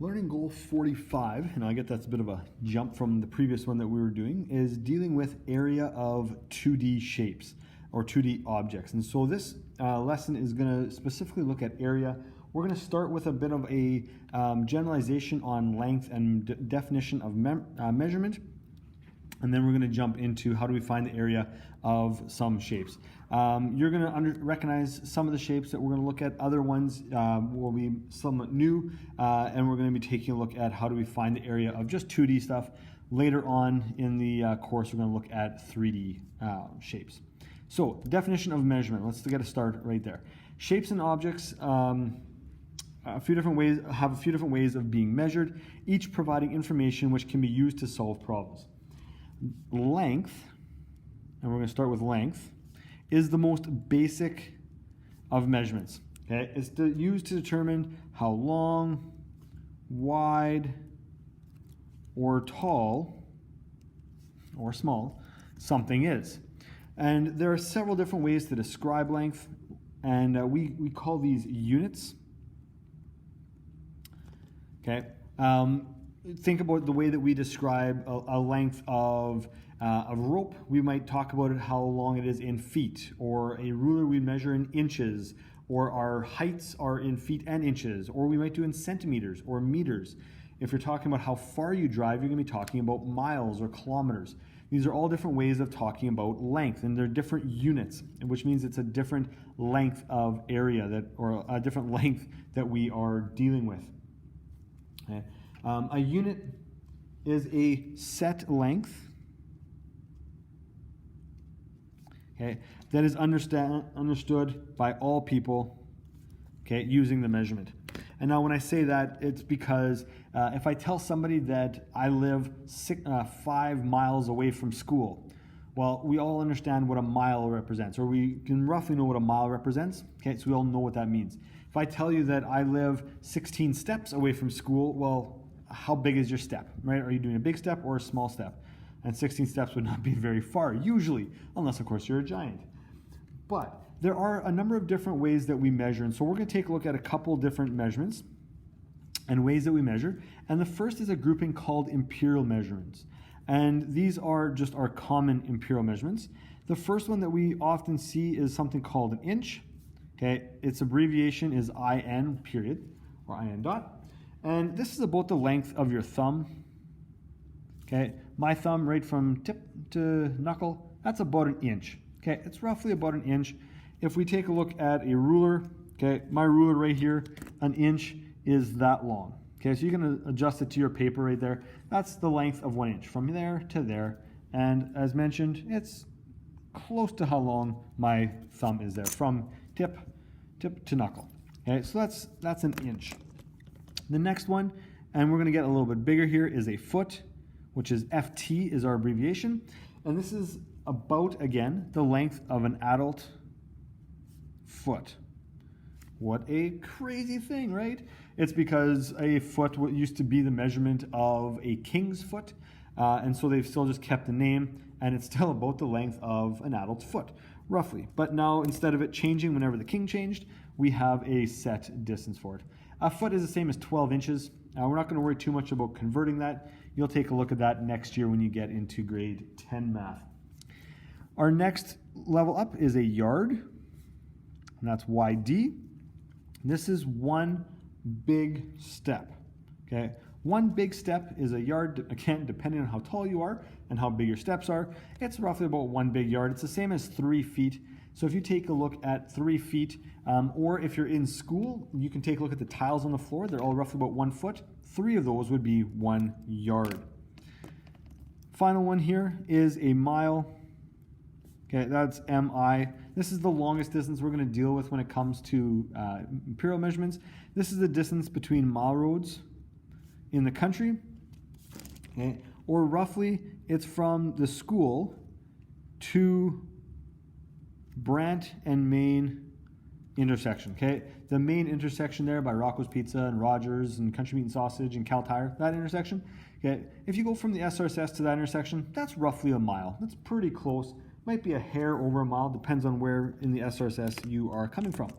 Learning goal 45, and I get that's a bit of a jump from the previous one that we were doing, is dealing with area of 2D shapes or 2D objects. And so this lesson is going to specifically look at area. We're going to start with a bit of a generalization on length and definition of measurement. And then we're going to jump into how do we find the area of some shapes. You're going to recognize some of the shapes that we're going to look at. Other ones will be somewhat new, and we're going to be taking a look at how do we find the area of just 2D stuff. Later on in the course, we're going to look at 3D shapes. So, definition of measurement. Let's get a start right there. Shapes and objects have a few different ways of being measured, each providing information which can be used to solve problems. Length, and we're going to start with length, is the most basic of measurements. Okay? It's used to determine how long, wide, or tall, or small something is. And there are several different ways to describe length, and we call these units. Okay? Think about the way that we describe a length of a rope. We might talk about it, how long it is in feet, or a ruler we measure in inches, or our heights are in feet and inches, or we might do in centimeters or meters. If you're talking about how far you drive, you're going to be talking about miles or kilometers. These are all different ways of talking about length, and they're different units, which means it's a different length of area or a different length that we are dealing with. Okay. A unit is a set length, okay, that is understood by all people, okay, using the measurement. And now when I say that, it's because if I tell somebody that I live 5 miles away from school, well, we all understand what a mile represents, or we can roughly know what a mile represents, okay, so we all know what that means. If I tell you that I live 16 steps away from school, well, how big is your step, right? Are you doing a big step or a small step? And 16 steps would not be very far, usually, unless, of course, you're a giant. But there are a number of different ways that we measure, and so we're going to take a look at a couple different measurements and ways that we measure. And the first is a grouping called imperial measurements. And these are just our common imperial measurements. The first one that we often see is something called an inch. Okay, its abbreviation is IN period, or IN dot. And this is about the length of your thumb. Okay, my thumb right from tip to knuckle, that's about an inch. Okay, it's roughly about an inch. If we take a look at a ruler, okay, my ruler right here, an inch is that long. Okay, so you can adjust it to your paper right there. That's the length of 1 inch from there to there. And as mentioned, it's close to how long my thumb is there, from tip to knuckle. Okay, so that's an inch. The next one, and we're going to get a little bit bigger here, is a foot, which is FT is our abbreviation. And this is about, again, the length of an adult foot. What a crazy thing, right? It's because a foot used to be the measurement of a king's foot, and so they've still just kept the name, and it's still about the length of an adult's foot, roughly. But now, instead of it changing whenever the king changed, we have a set distance for it. A foot is the same as 12 inches. We're not going to worry too much about converting that. You'll take a look at that next year when you get into grade 10 math. Our next level up is a yard, and that's YD. This is one big step. Okay, one big step is a yard, again, depending on how tall you are and how big your steps are. It's roughly about 1 big yard. It's the same as 3 feet. So if you take a look at 3 feet, or if you're in school, you can take a look at the tiles on the floor. They're all roughly about 1 foot. 3 of those would be 1 yard. Final one here is a mile. Okay, that's MI. This is the longest distance we're going to deal with when it comes to imperial measurements. This is the distance between mile roads in the country. Okay, or roughly, it's from the school to Brant and Main intersection. Okay, the main intersection there by Rocco's Pizza and Rogers and Country Meat and Sausage and Cal Tire, that intersection. Okay, if you go from the SRSS to that intersection, that's roughly a mile. That's pretty close. Might be a hair over a mile, depends on where in the SRSS you are coming from.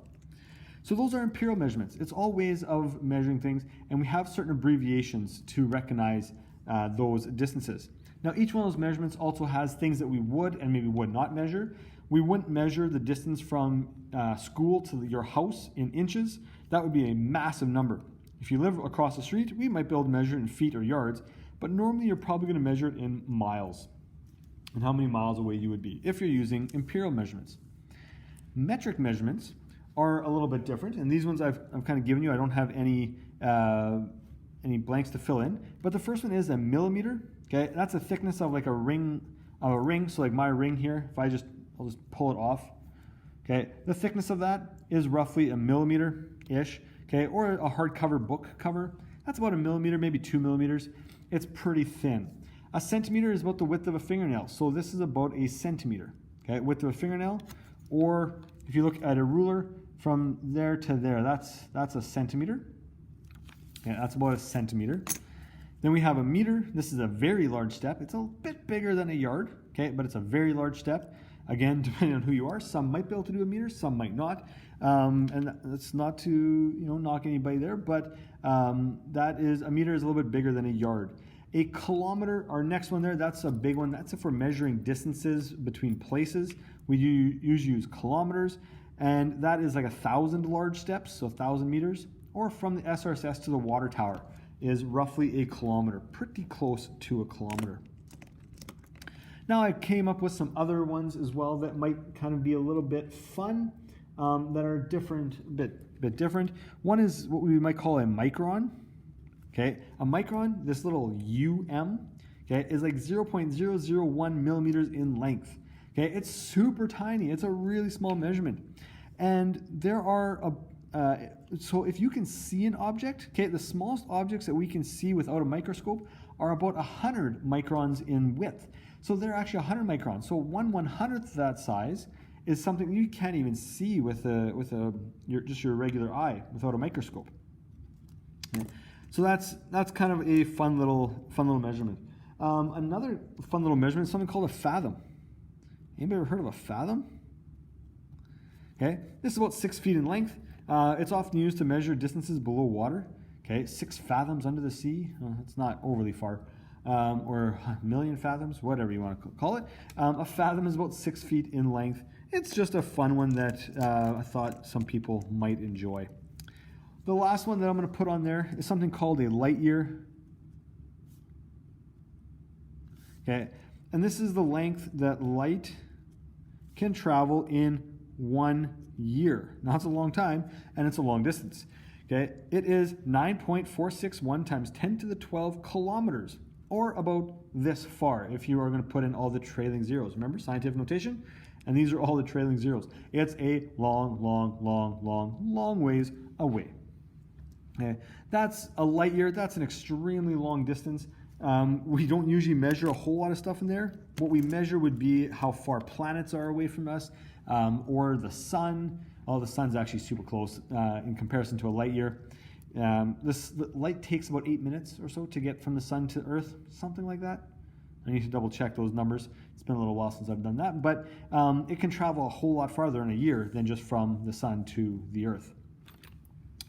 So those are imperial measurements. It's all ways of measuring things, and we have certain abbreviations to recognize those distances. Now, each one of those measurements also has things that we would and maybe would not measure. We wouldn't measure the distance from school to your house in inches. That would be a massive number. If you live across the street, we might be able to measure it in feet or yards, but normally you're probably going to measure it in miles and how many miles away you would be if you're using imperial measurements. Metric measurements are a little bit different, and these ones I've kind of given you. I don't have any blanks to fill in, but the first one is a millimeter. Okay, that's a thickness of like a ring. So like my ring here, I'll just pull it off. Okay, the thickness of that is roughly a millimeter-ish. Okay, or a hardcover book cover, that's about a millimeter, maybe 2 millimeters. It's pretty thin. A centimeter is about the width of a fingernail, so this is about a centimeter. Okay, width of a fingernail, or if you look at a ruler from there to there, that's a centimeter. Okay, that's about a centimeter. Then we have a meter. This is a very large step. It's a bit bigger than a yard, okay, but it's a very large step. Again, depending on who you are, some might be able to do a meter, some might not. And that's not to knock anybody there, but that is, a meter is a little bit bigger than a yard. A kilometer, our next one there, that's a big one. That's if we're measuring distances between places. We usually use kilometers, and that is like 1,000 large steps, so 1,000 meters, or from the SRSS to the water tower is roughly a kilometer, pretty close to a kilometer. Now I came up with some other ones as well that might kind of be a little bit fun, that are different, bit different. One is what we might call a micron. Okay, a micron, this little okay, is like 0.001 millimeters in length. Okay, it's super tiny. It's a really small measurement, and there are so if you can see an object, okay, the smallest objects that we can see without a microscope are about 100 microns in width. So they're actually 100 microns. So 1/100th that size is something you can't even see with just your regular eye without a microscope. Okay. So that's kind of a fun little measurement. Another fun little measurement is something called a fathom. Anybody ever heard of a fathom? Okay, this is about 6 feet in length. It's often used to measure distances below water. Okay, 6 fathoms under the sea. It's not overly far. Or a million fathoms, whatever you want to call it. A fathom is about 6 feet in length. It's just a fun one that I thought some people might enjoy. The last one that I'm going to put on there is something called a light year. Okay, and this is the length that light can travel in 1 year. Now it's a long time, and it's a long distance. Okay, it is 9.461 times 10 to the 12 kilometers, or about this far if you are going to put in all the trailing zeros. Remember, scientific notation? And these are all the trailing zeros. It's a long ways away. Okay. That's a light year. That's an extremely long distance. We don't usually measure a whole lot of stuff in there. What we measure would be how far planets are away from us, or the sun. The sun's actually super close in comparison to a light year. The light takes about 8 minutes or so to get from the sun to Earth, something like that. I need to double check those numbers. It's been a little while since I've done that, but it can travel a whole lot farther in a year than just from the sun to the Earth.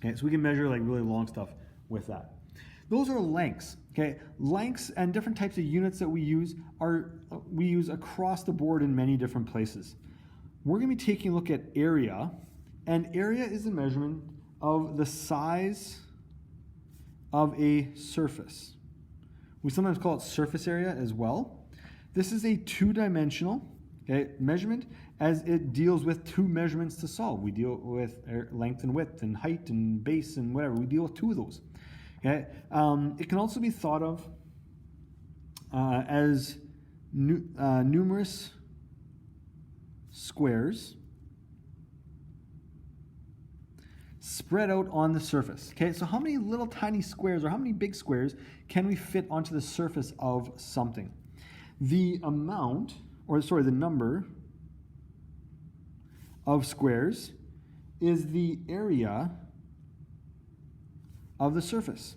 Okay, so we can measure like really long stuff with that. Those are lengths. Okay, lengths and different types of units that we use across the board in many different places. We're going to be taking a look at area, and area is a measurement of the size of a surface. We sometimes call it surface area as well. This is a two-dimensional measurement, as it deals with two measurements to solve. We deal with length and width and height and base and whatever. We deal with two of those. Okay? It can also be thought of as numerous squares spread out on the surface. Okay, so how many little tiny squares or how many big squares can we fit onto the surface of something? The number of squares is the area of the surface.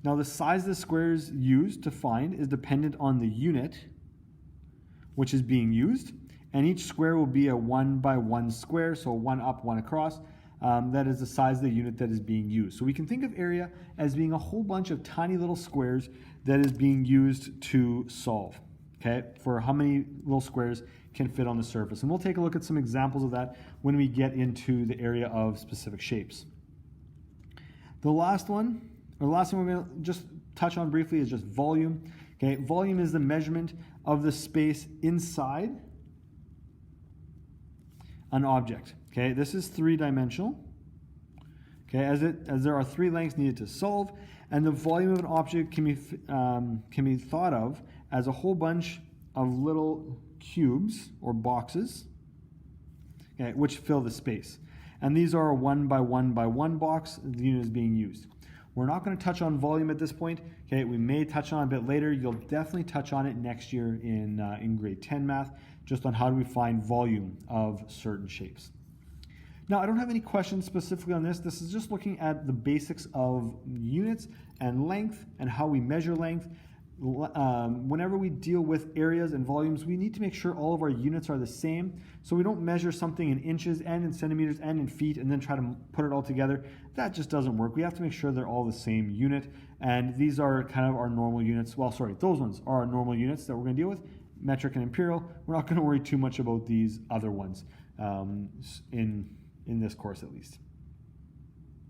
Now the size of the squares used to find is dependent on the unit which is being used, and each square will be a 1 by 1 square, so 1 up, 1 across. that is the size of the unit that is being used. So we can think of area as being a whole bunch of tiny little squares that is being used to solve, okay, for how many little squares can fit on the surface. And we'll take a look at some examples of that when we get into the area of specific shapes. The last one we're going to just touch on briefly is just volume. Okay, volume is the measurement of the space inside an object. Okay, this is three-dimensional. Okay, as there are three lengths needed to solve, and the volume of an object can be thought of as a whole bunch of little cubes or boxes, okay, which fill the space. And these are a 1 by 1 by 1 box. The unit is being used. We're not going to touch on volume at this point. Okay, we may touch on it a bit later. You'll definitely touch on it next year in grade 10 math, just on how do we find volume of certain shapes. Now, I don't have any questions specifically on this. This is just looking at the basics of units and length and how we measure length. Whenever we deal with areas and volumes, we need to make sure all of our units are the same, so we don't measure something in inches and in centimeters and in feet and then try to put it all together. That just doesn't work. We have to make sure they're all the same unit, and these are kind of our normal units. Well, sorry, those ones are our normal units that we're going to deal with, metric and imperial. We're not going to worry too much about these other ones in this course at least.